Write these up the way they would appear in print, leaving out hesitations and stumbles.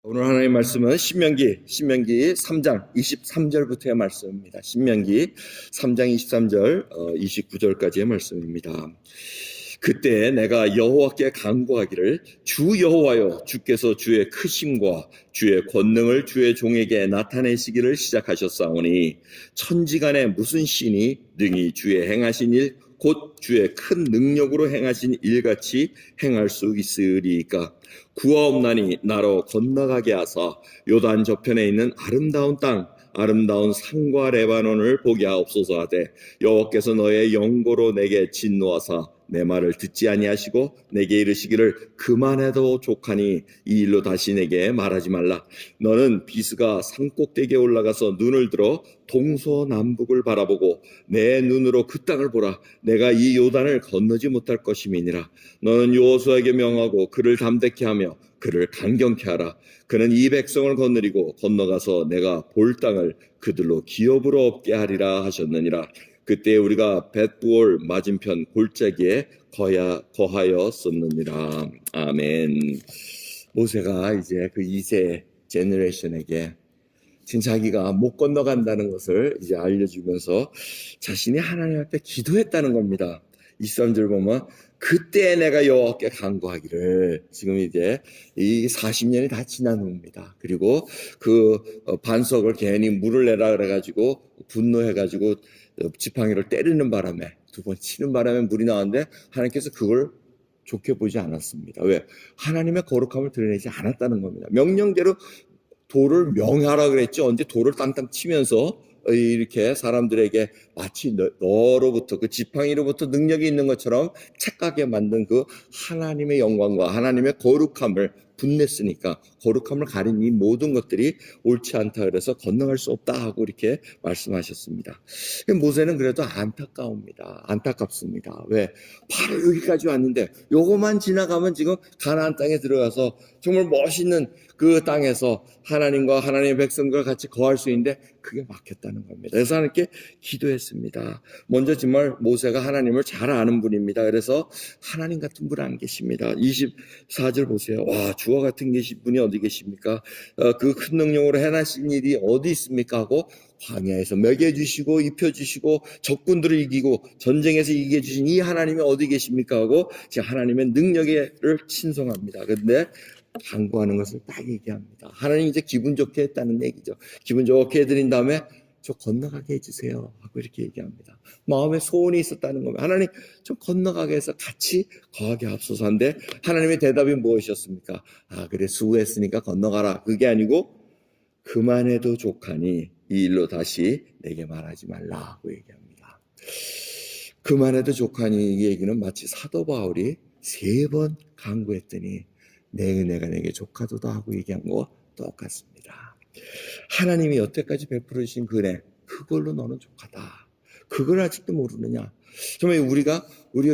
오늘 하나님의 말씀은 신명기 3장 23절부터의 말씀입니다. 신명기 3장 23절 29절까지의 말씀입니다. 그때 내가 여호와께 간구하기를 주 여호와여, 주께서 주의 크심과 주의 권능을 주의 종에게 나타내시기를 시작하셨사오니 천지간에 무슨 신이 능히 주의 행하신 일 곧 주의 큰 능력으로 행하신 일같이 행할 수 있으리이까. 구하옵나니 나로 건너가게 하사 요단 저편에 있는 아름다운 땅, 아름다운 산과 레바논을 보게 하옵소서 하되, 여호와께서 너의 영고로 내게 진노하사 내 말을 듣지 아니하시고 내게 이르시기를 그만해도 족하니 이 일로 다시 내게 말하지 말라. 너는 비스가 산꼭대기에 올라가서 눈을 들어 동서남북을 바라보고 내 눈으로 그 땅을 보라. 내가 이 요단을 건너지 못할 것임이니라. 너는 여호수아에게 명하고 그를 담대케 하며 그를 강경케 하라. 그는 이 백성을 건너리고 건너가서 내가 볼 땅을 그들로 기업으로 얻게 하리라 하셨느니라. 그때 우리가 벳부올 맞은편 골짜기에 거하였었느니라. 아멘. 모세가 이제 그 2세 제너레이션에게 지금 자기가 못 건너간다는 것을 이제 알려주면서 자신이 하나님 앞에 기도했다는 겁니다. 23절 보면 그때 내가 여호와께 간구하기를, 지금 이제 이 40년이 다 지난 후입니다. 그리고 그 반석을 괜히 물을 내라 그래가지고 분노해가지고 지팡이를 때리는 바람에, 두 번 치는 바람에 물이 나왔는데 하나님께서 그걸 좋게 보지 않았습니다. 왜? 하나님의 거룩함을 드러내지 않았다는 겁니다. 명령대로 돌을 명하라 그랬죠. 언제 돌을 땅땅 치면서 이렇게 사람들에게 마치 너로부터, 그 지팡이로부터 능력이 있는 것처럼 착각하게 만든 그 하나님의 영광과 하나님의 거룩함을 분냈으니까, 거룩함을 가린 이 모든 것들이 옳지 않다 그래서 건너갈 수 없다 하고 이렇게 말씀하셨습니다. 모세는 그래도 안타깝습니다. 왜? 바로 여기까지 왔는데 요거만 지나가면 지금 가나안 땅에 들어가서 정말 멋있는 그 땅에서 하나님과 하나님의 백성과 같이 거할 수 있는데 그게 막혔다는 겁니다. 그래서 하나님께 기도했습니다. 먼저 정말 모세가 하나님을 잘 아는 분입니다. 그래서 하나님 같은 분 안 계십니다. 24절 보세요. 와, 주와 같은 분이 어디 계십니까? 그 큰 능력으로 해나신 일이 어디 있습니까? 하고 광야에서 먹여주시고 입혀주시고 적군들을 이기고 전쟁에서 이겨주신 이 하나님이 어디 계십니까? 하고 하나님의 능력을 친송합니다. 그런데 간구하는 것을 딱 얘기합니다. 하나님 이제 기분 좋게 했다는 얘기죠. 기분 좋게 해드린 다음에 저 건너가게 해주세요 하고 이렇게 얘기합니다. 마음에 소원이 있었다는 겁니다. 하나님 좀 건너가게 해서 같이 거하게 하옵소서 한데 하나님의 대답이 무엇이었습니까? 아, 그래, 수고했으니까 건너가라. 그게 아니고 그만해도 족하니 이 일로 다시 내게 말하지 말라고 얘기합니다. 그만해도 족하니 이 얘기는 마치 사도 바울이 3번 간구했더니 내 은혜가 내게 족하도다 하고 얘기한 거 똑같습니다. 하나님이 여태까지 베풀어 주신 그 은혜, 그걸로 너는 족하다. 그걸 아직도 모르느냐? 정말 우리가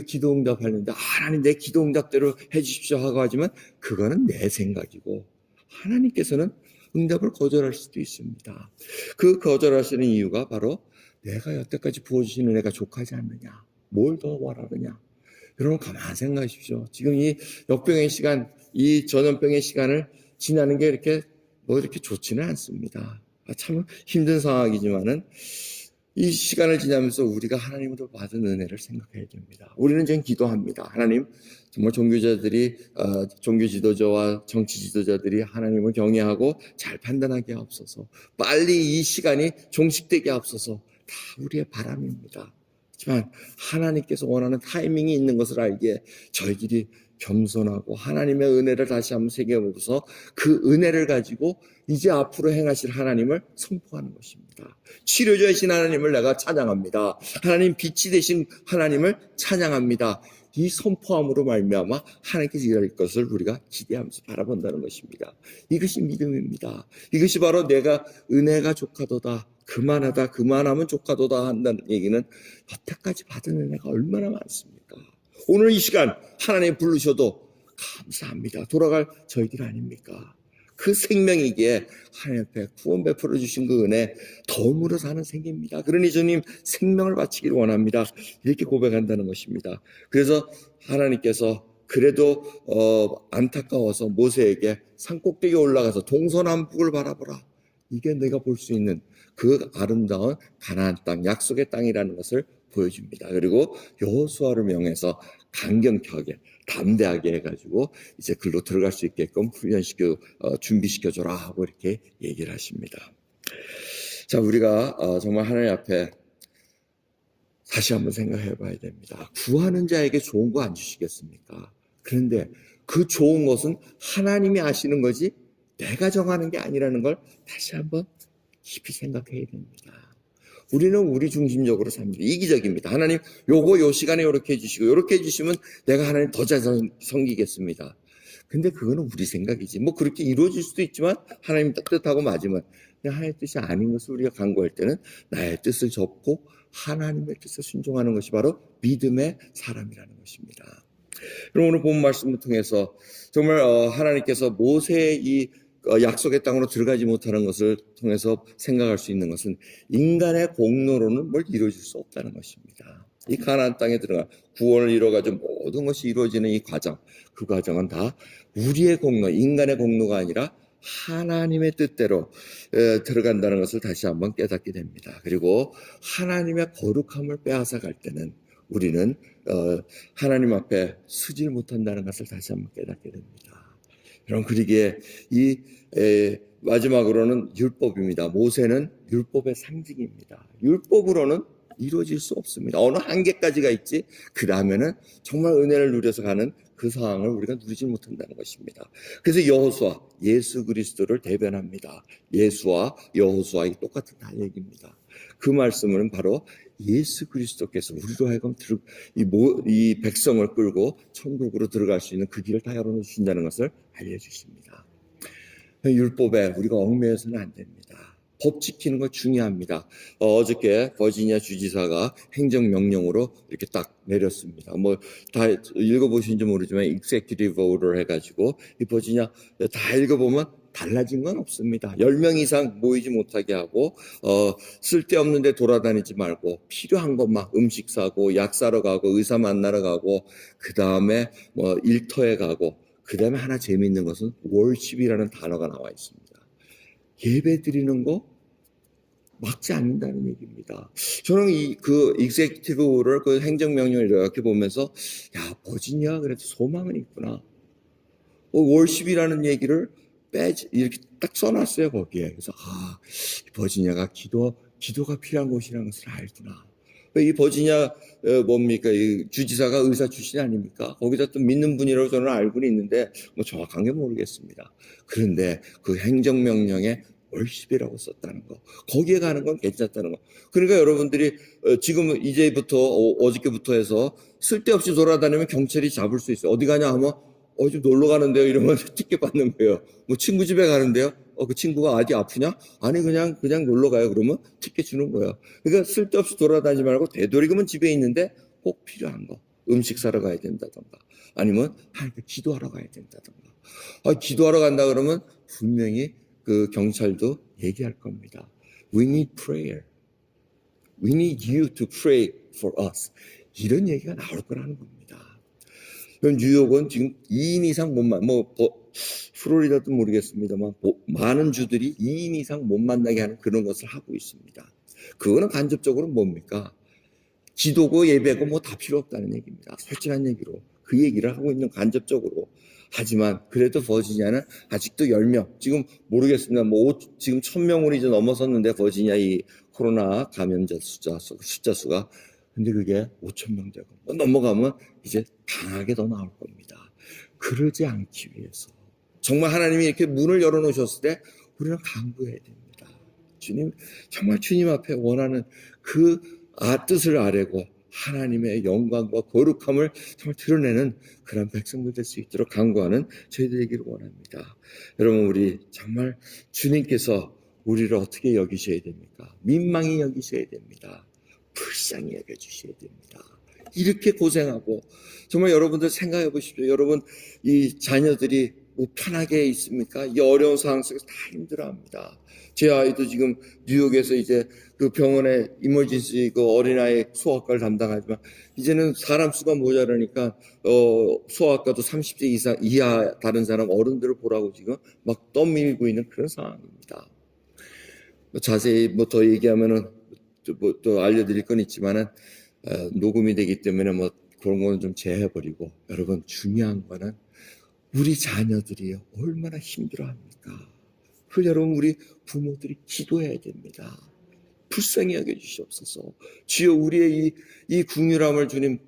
기도 응답하는데 하나님 내 기도 응답대로 해주십시오 하고 하지만 그거는 내 생각이고 하나님께서는 응답을 거절할 수도 있습니다. 그 거절하시는 이유가 바로 내가 여태까지 부어주신 은혜가 족하지 않느냐? 뭘 더 바라느냐? 여러분 가만히 생각하십시오. 지금 이 역병의 시간, 이 전염병의 시간을 지나는 게 이렇게 좋지는 않습니다. 참 힘든 상황이지만은 이 시간을 지나면서 우리가 하나님으로 받은 은혜를 생각해야 됩니다. 우리는 지금 기도합니다. 하나님, 정말 종교자들이, 종교 지도자와 정치 지도자들이 하나님을 경외하고 잘 판단하게 하옵소서. 빨리 이 시간이 종식되게 하옵소서. 다 우리의 바람입니다. 하지만 하나님께서 원하는 타이밍이 있는 것을 알기에 저희들이 겸손하고 하나님의 은혜를 다시 한번 새겨보고서 그 은혜를 가지고 이제 앞으로 행하실 하나님을 선포하는 것입니다. 치료자이신 하나님을 내가 찬양합니다. 하나님 빛이 되신 하나님을 찬양합니다. 이 선포함으로 말미암아 하나님께서 일할 것을 우리가 기대하면서 바라본다는 것입니다. 이것이 믿음입니다. 이것이 바로 내가 은혜가 족하도다, 그만하면 족하도다 한다는 얘기는 여태까지 받은 은혜가 얼마나 많습니까? 오늘 이 시간 하나님 부르셔도 감사합니다. 돌아갈 저희들 아닙니까? 그 생명이기에 하나님 앞에 구원 베풀어 주신 그 은혜 덤으로 사는 생입니다. 그러니 주님 생명을 바치기를 원합니다. 이렇게 고백한다는 것입니다. 그래서 하나님께서 그래도 안타까워서 모세에게 산꼭대기에 올라가서 동서남북을 바라보라. 이게 내가 볼 수 있는 그 아름다운 가나안 땅, 약속의 땅이라는 것을 보여줍니다. 그리고 여호수아를 명해서 강경하게 담대하게 해가지고 이제 글로 들어갈 수 있게끔 준비시켜줘라 하고 이렇게 얘기를 하십니다. 자, 우리가 정말 하나님 앞에 다시 한번 생각해 봐야 됩니다. 구하는 자에게 좋은 거 안 주시겠습니까? 그런데 그 좋은 것은 하나님이 아시는 거지 내가 정하는 게 아니라는 걸 다시 한번 깊이 생각해야 됩니다. 우리는 우리 중심적으로 삽니다. 이기적입니다. 하나님 요 시간에 요렇게 해주시고 요렇게 해주시면 내가 하나님 더 잘 섬기겠습니다. 근데 그거는 우리 생각이지. 뭐 그렇게 이루어질 수도 있지만 하나님 뜻하고 맞으면 하나님의 뜻이 아닌 것을 우리가 간구할 때는 나의 뜻을 접고 하나님의 뜻을 순종하는 것이 바로 믿음의 사람이라는 것입니다. 그럼 오늘 본 말씀을 통해서 정말 하나님께서 모세의 이 약속의 땅으로 들어가지 못하는 것을 통해서 생각할 수 있는 것은 인간의 공로로는 뭘 이루어질 수 없다는 것입니다. 이 가나안 땅에 들어가 구원을 이루어가지고 모든 것이 이루어지는 이 과정, 그 과정은 다 우리의 공로, 인간의 공로가 아니라 하나님의 뜻대로 들어간다는 것을 다시 한번 깨닫게 됩니다. 그리고 하나님의 거룩함을 빼앗아 갈 때는 우리는 하나님 앞에 서질 못한다는 것을 다시 한번 깨닫게 됩니다. 여러분, 그러기에 마지막으로는 율법입니다. 모세는 율법의 상징입니다. 율법으로는 이루어질 수 없습니다. 어느 한계까지가 있지 그 다음에는 정말 은혜를 누려서 가는 그 상황을 우리가 누리지 못한다는 것입니다. 그래서 여호수아, 예수 그리스도를 대변합니다. 예수와 여호수아의 똑같은 다 얘기입니다. 그 말씀은 바로 예수 그리스도께서 우리로 하여금 이 백성을 끌고 천국으로 들어갈 수 있는 그 길을 다 열어주신다는 것을 알려주십니다. 율법에 우리가 얽매여서는 안 됩니다. 법 지키는 거 중요합니다. 어저께 버지니아 주지사가 행정명령으로 이렇게 딱 내렸습니다. 뭐 다 읽어보신지 모르지만 executive order 해가지고 이 버지니아 다 읽어보면 달라진 건 없습니다. 10명 이상 모이지 못하게 하고 쓸데없는 데 돌아다니지 말고 필요한 것만 음식 사고 약 사러 가고 의사 만나러 가고 그 다음에 뭐 일터에 가고 그 다음에 하나 재미있는 것은 worship이라는 단어가 나와 있습니다. 예배 드리는 거 막지 않는다는 얘기입니다. 저는 그 executive를 그 행정명령을 이렇게 보면서 야, 버지니아 그래도 소망은 있구나. worship이라는 얘기를 이렇게 딱 써놨어요, 거기에. 그래서, 버지니아가 기도가 필요한 곳이라는 것을 알구나. 이 버지니아, 뭡니까? 이 주지사가 의사 출신이 아닙니까? 거기다 또 믿는 분이라고 저는 알고는 있는데, 뭐 정확한 게 모르겠습니다. 그런데 그 행정명령에 월십이라고 썼다는 거. 거기에 가는 건 괜찮다는 거. 그러니까 여러분들이 지금 이제부터, 어저께부터 해서 쓸데없이 돌아다니면 경찰이 잡을 수 있어요. 어디 가냐 하면, 좀 놀러 가는데요? 이러면 티켓 받는 거예요. 뭐 친구 집에 가는데요? 그 친구가 어디 아프냐? 아니, 그냥 놀러 가요. 그러면 티켓 주는 거예요. 그러니까 쓸데없이 돌아다니지 말고 되도록이면 집에 있는데 꼭 필요한 거. 음식 사러 가야 된다던가. 아니면 하나님께 기도하러 가야 된다던가. 기도하러 간다 그러면 분명히 그 경찰도 얘기할 겁니다. We need prayer. We need you to pray for us. 이런 얘기가 나올 거라는 겁니다. 뉴욕은 지금 2인 이상 플로리다도 모르겠습니다만, 많은 주들이 2인 이상 못 만나게 하는 그런 것을 하고 있습니다. 그거는 간접적으로 뭡니까? 기도고 예배고 뭐 다 필요 없다는 얘기입니다. 솔직한 얘기로. 그 얘기를 하고 있는 간접적으로. 하지만 그래도 버지니아는 아직도 10명, 지금 모르겠습니다. 지금 1000명으로 이제 넘어섰는데 버지니아 이 코로나 감염자 숫자 수가. 근데 그게 5,000명 되고 넘어가면 이제 강하게 더 나올 겁니다. 그러지 않기 위해서 정말 하나님이 이렇게 문을 열어놓으셨을 때 우리는 간구해야 됩니다. 주님, 정말 주님 앞에 원하는 그 뜻을 아뢰고 하나님의 영광과 거룩함을 정말 드러내는 그런 백성들 될 수 있도록 간구하는 저희들 되기를 원합니다. 여러분, 우리 정말 주님께서 우리를 어떻게 여기셔야 됩니까? 민망히 여기셔야 됩니다. 불쌍히 여겨주셔야 됩니다. 이렇게 고생하고 정말 여러분들 생각해 보십시오. 여러분 이 자녀들이 뭐 편하게 있습니까? 이 어려운 상황 속에서 다 힘들어합니다. 제 아이도 지금 뉴욕에서 이제 그 병원에 이머전시 그 어린아이 소아과를 담당하지만 이제는 사람 수가 모자라니까 소아과도 30대 이상 이하 다른 사람 어른들을 보라고 지금 막 떠밀고 있는 그런 상황입니다. 자세히 뭐 더 얘기하면은 또 알려드릴 건 있지만은 녹음이 되기 때문에 뭐 그런 거는 좀 제해버리고, 여러분 중요한 거는 우리 자녀들이 얼마나 힘들어합니까? 그 여러분 우리 부모들이 기도해야 됩니다. 불쌍히 여겨주시옵소서. 주여 우리의 이 긍휼함을 주님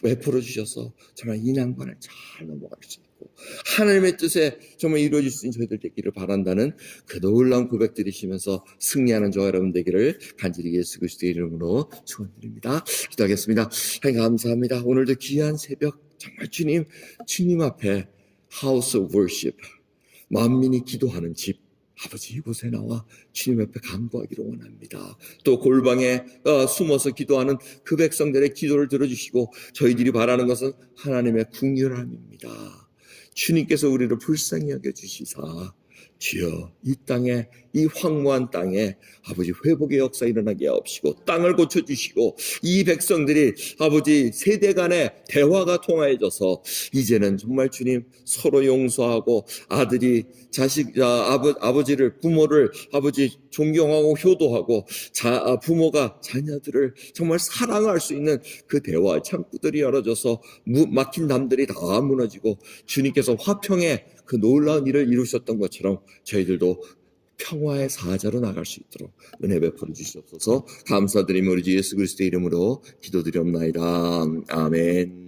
베풀어 주셔서 정말 이 난관을 잘 넘어갈 수 있고 하나님의 뜻에 정말 이루어질 수 있는 저희들 되기를 바란다는 그 놀라운 고백 드리시면서 승리하는 저와 여러분 되기를 간절히 예수 그리스도의 이름으로 축원드립니다. 기도하겠습니다. 하나님 감사합니다. 오늘도 귀한 새벽 정말 주님 앞에 하우스 오브 월십, 만민이 기도하는 집, 아버지 이곳에 나와 주님 앞에 간구하기를 원합니다. 또 골방에 숨어서 기도하는 그 백성들의 기도를 들어주시고 저희들이 바라는 것은 하나님의 긍휼함입니다. 주님께서 우리를 불쌍히 여겨주시사 주여 이 땅에, 이 황무한 땅에 아버지 회복의 역사 일어나게 하옵시고 땅을 고쳐주시고 이 백성들이 아버지 세대 간의 대화가 통하여져서 이제는 정말 주님 서로 용서하고 아들이 아버지를 부모를 아버지 존경하고 효도하고 부모가 자녀들을 정말 사랑할 수 있는 그 대화의 창구들이 열어져서 막힌 담들이 다 무너지고 주님께서 화평의 그 놀라운 일을 이루셨던 것처럼 저희들도 평화의 사자로 나갈 수 있도록 은혜 베풀어 주시옵소서. 감사드리며 우리 주 예수 그리스도의 이름으로 기도드리옵나이다. 아멘.